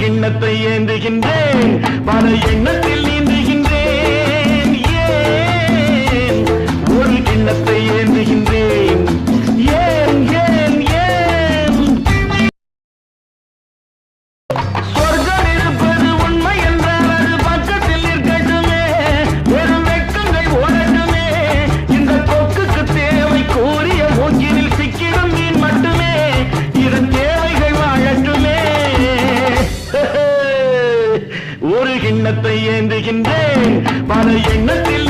கிண்ணத்தை ஏந்துகின்றேன், பல எண்ணத்தில் நீந்துகின்றேன். ஏன் ஒரு கிண்ணத்தை ஏந்துகின்றேன்? ஏன் ஏன் ஏன்? சொர்க்கம் இருப்பது உண்மை என்றால் அது பக்கத்தில் இருக்கட்டுமே, வெறும் வெட்கங்கள் ஓடட்டுமே. இந்த கொக்குக்கு தேவை கூறிய மூக்கினில் சிக்கிடும் மீன் மட்டுமே, இதன் தேவைகள் வாழட்டுமே. ஒரு கிண்ணத்தை ஏந்துகின்றேன், பல எண்ணத்தில்